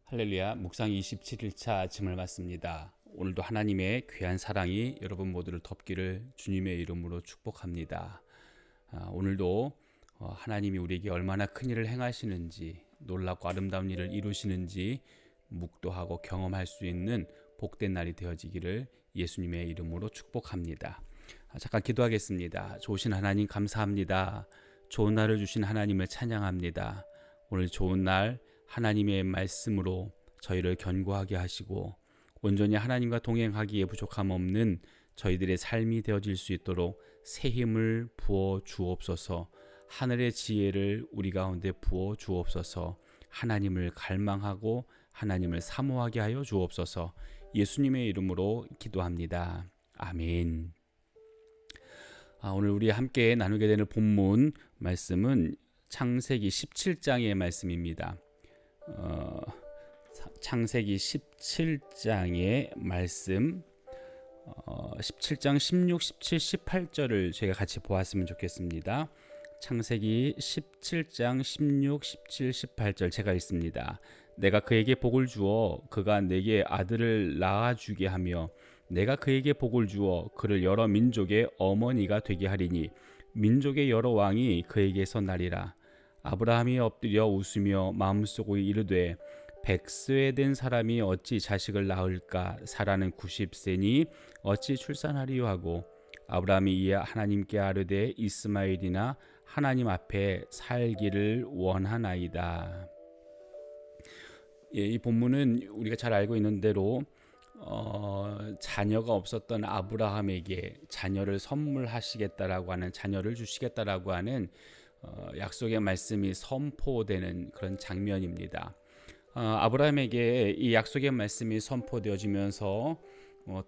할렐루야, 묵상 27일차 아침을 맞습니다. 오늘도 하나님의 귀한 사랑이 여러분 모두를 덮기를 주님의 이름으로 축복합니다. 오늘도 하나님이 우리에게 얼마나 큰 일을 행하시는지, 놀랍고 아름다운 일을 이루시는지 묵도하고 경험할 수 있는 복된 날이 되어지기를 예수님의 이름으로 축복합니다. 잠깐 기도하겠습니다. 좋으신 하나님 감사합니다. 좋은 날을 주신 하나님을 찬양합니다. 오늘 좋은 날 하나님의 말씀으로 저희를 견고하게 하시고 온전히 하나님과 동행하기에 부족함 없는 저희들의 삶이 되어질 수 있도록 새 힘을 부어 주옵소서. 하늘의 지혜를 우리 가운데 부어 주옵소서. 하나님을 갈망하고 하나님을 사모하게 하여 주옵소서. 예수님의 이름으로 기도합니다. 아멘. 오늘 우리 함께 나누게 되는 본문 말씀은 창세기 17장의 말씀입니다. 창세기 17장의 말씀 17장 16, 17, 18절을 저희가 같이 보았으면 좋겠습니다. 창세기 17장 16, 17, 18절 제가 읽습니다. 내가 그에게 복을 주어 그가 내게 아들을 낳아주게 하며 내가 그에게 복을 주어 그를 여러 민족의 어머니가 되게 하리니 민족의 여러 왕이 그에게서 나리라. 아브라함이 엎드려 웃으며 마음속으로 이르되 100세 된 사람이 어찌 자식을 낳을까? 사라는 90세니 어찌 출산하리요 하고 아브라함이 이에 하나님께 아뢰되 이스마엘이나 하나님 앞에 살기를 원하나이다. 이 본문은 우리가 잘 알고 있는 대로 자녀가 없었던 아브라함에게 자녀를 선물하시겠다라고 하는, 자녀를 주시겠다라고 하는 약속의 말씀이 선포되는 그런 장면입니다. 아브라함에게 이 약속의 말씀이 선포되어지면서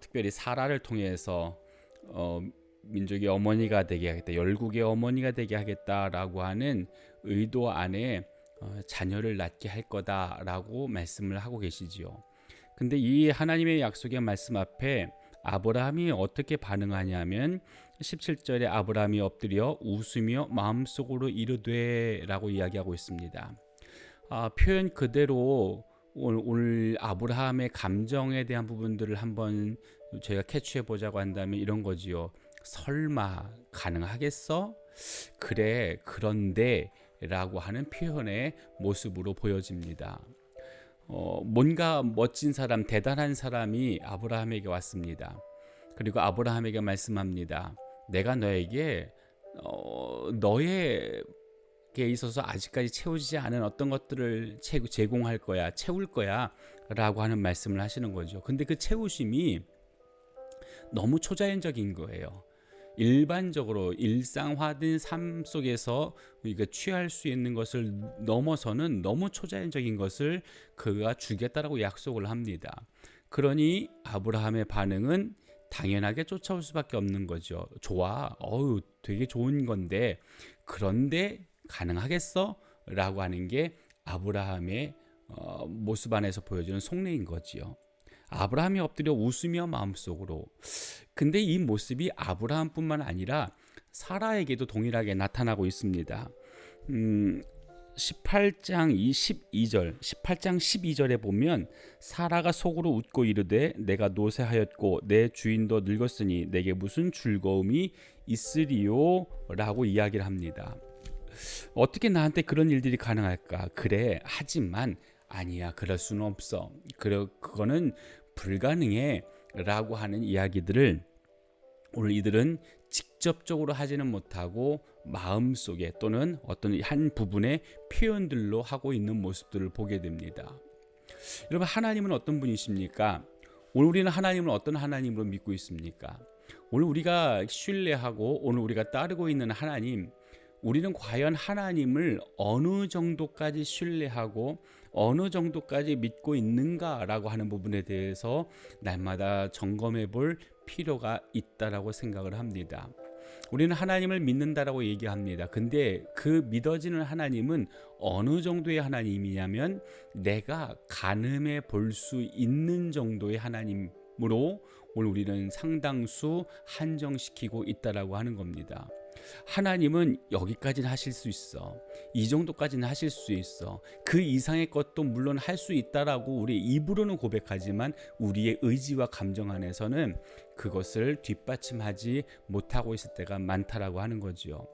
특별히 사라를 통해서 민족의 어머니가 되게 하겠다, 열국의 어머니가 되게 하겠다라고 하는 의도 안에 자녀를 낳게 할 거다라고 말씀을 하고 계시지요. 근데 이 하나님의 약속의 말씀 앞에 아브라함이 어떻게 반응하냐면 17절에 아브라함이 엎드려 웃으며 마음속으로 이르되 라고 이야기하고 있습니다. 표현 그대로 오늘 아브라함의 감정에 대한 부분들을 한번 저희가 캐치해 보자고 한다면 이런 거지요. 설마 가능하겠어? 그래, 그런데 라고 하는 표현의 모습으로 보여집니다. 뭔가 멋진 사람, 대단한 사람이 아브라함에게 왔습니다. 그리고 아브라함에게 말씀합니다. 내가 너에게 너에게 있어서 아직까지 채우지 않은 어떤 것들을 제공할 거야, 채울 거야 라고 하는 말씀을 하시는 거죠. 근데 그 채우심이 너무 초자연적인 거예요. 일반적으로 일상화된 삶 속에서 우리가 취할 수 있는 것을 넘어서는 너무 초자연적인 것을 그가 주겠다라고 약속을 합니다. 그러니 아브라함의 반응은 당연하게 쫓아올 수밖에 없는 거죠. 좋아, 되게 좋은 건데, 그런데 가능하겠어? 라고 하는 게 아브라함의 모습 안에서 보여주는 속내인 거지요. 아브라함이 엎드려 웃으며 마음속으로. 근데 이 모습이 아브라함뿐만 아니라 사라에게도 동일하게 나타나고 있습니다. 18장 12절에 보면 사라가 속으로 웃고 이르되 내가 노쇠하였고 내 주인도 늙었으니 내게 무슨 즐거움이 있으리요? 라고 이야기를 합니다. 어떻게 나한테 그런 일들이 가능할까? 그래, 하지만 아니야, 그럴 수는 없어. 그거는 불가능해 라고 하는 이야기들을 오늘 이들은 직접적으로 하지는 못하고 마음속에 또는 어떤 한 부분의 표현들로 하고 있는 모습들을 보게 됩니다. 여러분, 하나님은 어떤 분이십니까? 오늘 우리는 하나님을 어떤 하나님으로 믿고 있습니까? 오늘 우리가 신뢰하고 오늘 우리가 따르고 있는 하나님, 우리는 과연 하나님을 어느 정도까지 신뢰하고 어느 정도까지 믿고 있는가라고 하는 부분에 대해서 날마다 점검해 볼 필요가 있다라고 생각을 합니다. 우리는 하나님을 믿는다라고 얘기합니다. 근데 그 믿어지는 하나님은 어느 정도의 하나님이냐면 내가 가늠해 볼 수 있는 정도의 하나님으로 오늘 우리는 상당수 한정시키고 있다라고 하는 겁니다. 하나님은 여기까지는 하실 수 있어. 이 정도까지는 하실 수 있어. 그 이상의 것도 물론 할 수 있다라고 우리 입으로는 고백하지만 우리의 의지와 감정 안에서는 그것을 뒷받침하지 못하고 있을 때가 많다라고 하는 거지요.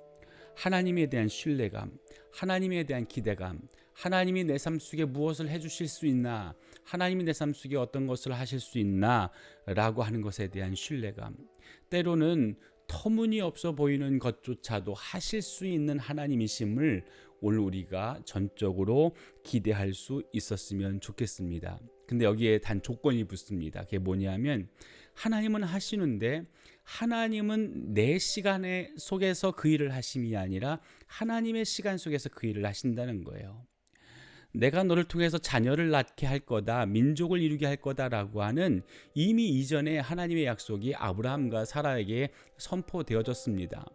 하나님에 대한 신뢰감, 하나님에 대한 기대감, 하나님이 내 삶 속에 무엇을 해주실 수 있나, 하나님이 내 삶 속에 어떤 것을 하실 수 있나 라고 하는 것에 대한 신뢰감, 때로는 터무니없어 보이는 것조차도 하실 수 있는 하나님이심을 오늘 우리가 전적으로 기대할 수 있었으면 좋겠습니다. 근데 여기에 단 조건이 붙습니다. 그게 뭐냐면 하나님은 하시는데 하나님은 내 시간에 속에서 그 일을 하심이 아니라 하나님의 시간 속에서 그 일을 하신다는 거예요. 내가 너를 통해서 자녀를 낳게 할 거다, 민족을 이루게 할 거다라고 하는 이미 이전에 하나님의 약속이 아브라함과 사라에게 선포되어졌습니다.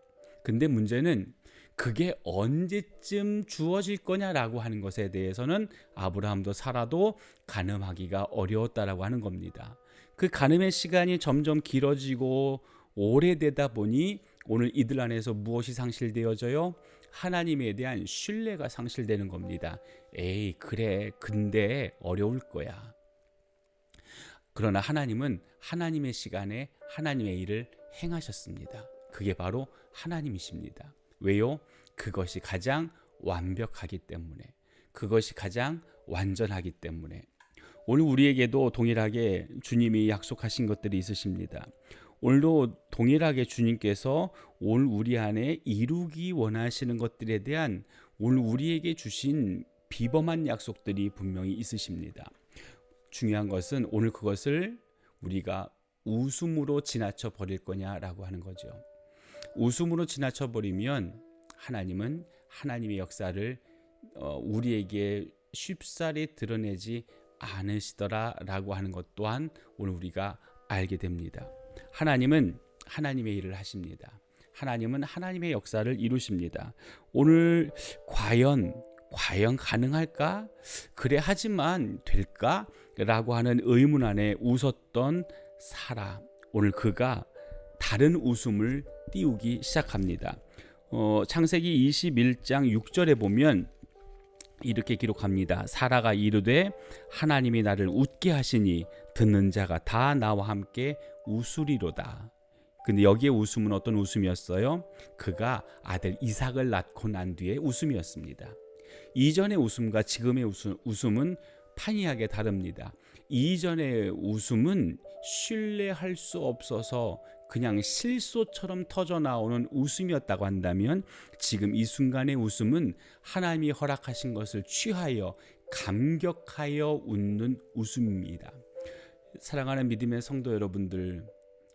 근데 문제는 그게 언제쯤 주어질 거냐라고 하는 것에 대해서는 아브라함도 사라도 가늠하기가 어려웠다라고 하는 겁니다. 그 가늠의 시간이 점점 길어지고 오래되다 보니 오늘 이들 안에서 무엇이 상실되어져요? 하나님에 대한 신뢰가 상실되는 겁니다. 에이, 그래, 근데 어려울 거야. 그러나 하나님은 하나님의 시간에 하나님의 일을 행하셨습니다. 그게 바로 하나님이십니다. 왜요? 그것이 가장 완벽하기 때문에, 그것이 가장 완전하기 때문에. 오늘 우리에게도 동일하게 주님이 약속하신 것들이 있으십니다. 오늘도 동일하게 주님께서 오늘 우리 안에 이루기 원하시는 것들에 대한 오늘 우리에게 주신 비범한 약속들이 분명히 있으십니다. 중요한 것은 오늘 그것을 우리가 웃음으로 지나쳐 버릴 거냐라고 하는 거죠. 웃음으로 지나쳐 버리면 하나님은 하나님의 역사를 우리에게 쉽사리 드러내지 않으시더라라고 하는 것 또한 오늘 우리가 알게 됩니다. 하나님은 하나님의 일을 하십니다. 하나님은 하나님의 역사를 이루십니다. 오늘 과연 가능할까? 그래 하지만 될까? 라고 하는 의문 안에 웃었던 사라. 오늘 그가 다른 웃음을 띄우기 시작합니다. 창세기 21장 6절에 보면 이렇게 기록합니다. 사라가 이르되 하나님이 나를 웃게 하시니 듣는 자가 다 나와 함께 웃으리로다. 근데 여기에 웃음은 어떤 웃음이었어요? 그가 아들 이삭을 낳고 난 뒤에 웃음이었습니다. 이전의 웃음과 지금의 웃음은 판이하게 다릅니다. 이전의 웃음은 신뢰할 수 없어서 그냥 실소처럼 터져나오는 웃음이었다고 한다면 지금 이 순간의 웃음은 하나님이 허락하신 것을 취하여 감격하여 웃는 웃음입니다. 사랑하는 믿음의 성도 여러분들,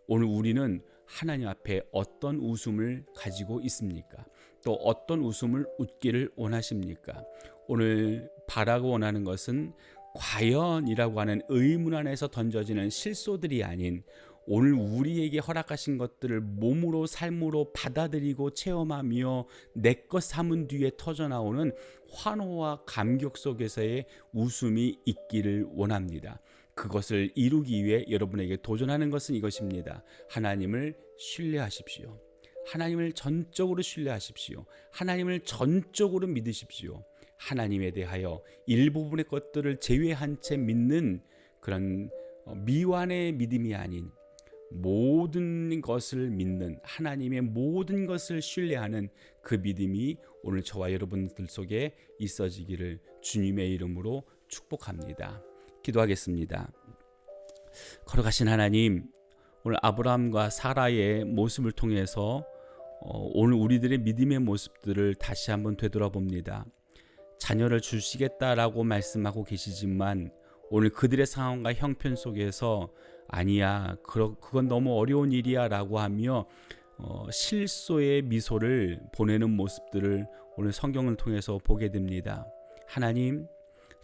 오늘 우리는 하나님 앞에 어떤 웃음을 가지고 있습니까? 또 어떤 웃음을 웃기를 원하십니까? 오늘 바라고 원하는 것은 과연이라고 하는 의문 안에서 던져지는 실소들이 아닌 오늘 우리에게 허락하신 것들을 몸으로 삶으로 받아들이고 체험하며 내 것 삼은 뒤에 터져나오는 환호와 감격 속에서의 웃음이 있기를 원합니다. 그것을 이루기 위해 여러분에게 도전하는 것은 이것입니다. 하나님을 신뢰하십시오. 하나님을 전적으로 신뢰하십시오. 하나님을 전적으로 믿으십시오. 하나님에 대하여 일부분의 것들을 제외한 채 믿는 그런 미완의 믿음이 아닌 모든 것을 믿는 하나님의 모든 것을 신뢰하는 그 믿음이 오늘 저와 여러분들 속에 있어지기를 주님의 이름으로 축복합니다. 기도하겠습니다. 걸어가신 하나님, 오늘 아브라함과 사라의 모습을 통해서 오늘 우리들의 믿음의 모습들을 다시 한번 되돌아봅니다. 자녀를 주시겠다라고 말씀하고 계시지만 오늘 그들의 상황과 형편 속에서 아니야, 그건 너무 어려운 일이야 라고 하며 실소의 미소를 보내는 모습들을 오늘 성경을 통해서 보게 됩니다. 하나님,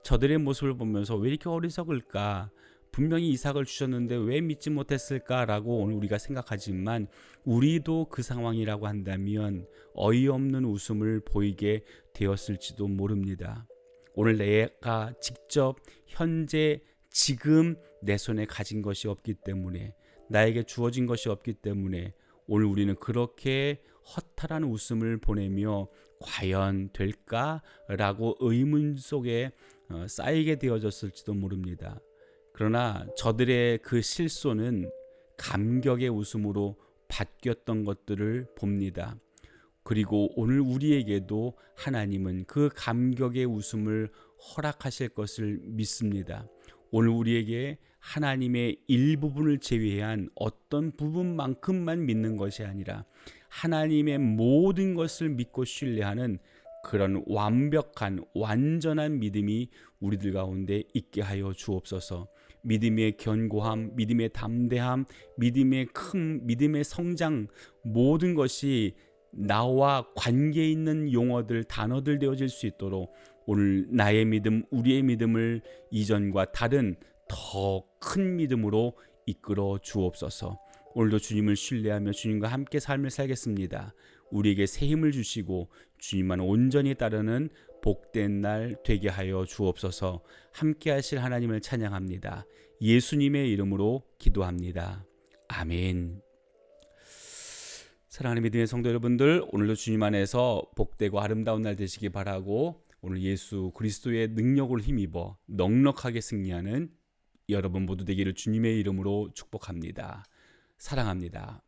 저들의 모습을 보면서 왜 이렇게 어리석을까? 분명히 이삭을 주셨는데 왜 믿지 못했을까라고 오늘 우리가 생각하지만 우리도 그 상황이라고 한다면 어이없는 웃음을 보이게 되었을지도 모릅니다. 오늘 내가 직접 현재 지금 내 손에 가진 것이 없기 때문에, 나에게 주어진 것이 없기 때문에 오늘 우리는 그렇게 허탈한 웃음을 보내며 과연 될까라고 의문 속에 쌓이게 되어졌을지도 모릅니다. 그러나 저들의 그 실소는 감격의 웃음으로 바뀌었던 것들을 봅니다. 그리고 오늘 우리에게도 하나님은 그 감격의 웃음을 허락하실 것을 믿습니다. 오늘 우리에게 하나님의 일부분을 제외한 어떤 부분만큼만 믿는 것이 아니라 하나님의 모든 것을 믿고 신뢰하는 그런 완벽한 완전한 믿음이 우리들 가운데 있게 하여 주옵소서. 믿음의 견고함, 믿음의 담대함, 믿음의 성장, 모든 것이 나와 관계 있는 용어들, 단어들 되어질 수 있도록 오늘 나의 믿음, 우리의 믿음을 이전과 다른 더 큰 믿음으로 이끌어 주옵소서. 오늘도 주님을 신뢰하며 주님과 함께 삶을 살겠습니다. 우리에게 새 힘을 주시고 주님만 온전히 따르는 복된 날 되게 하여 주옵소서. 함께 하실 하나님을 찬양합니다. 예수님의 이름으로 기도합니다. 아멘. 사랑하는 믿음의 성도 여러분들, 오늘도 주님 안에서 복되고 아름다운 날 되시기 바라고, 오늘 예수 그리스도의 능력을 힘입어 넉넉하게 승리하는 여러분 모두 되기를 주님의 이름으로 축복합니다. 사랑합니다.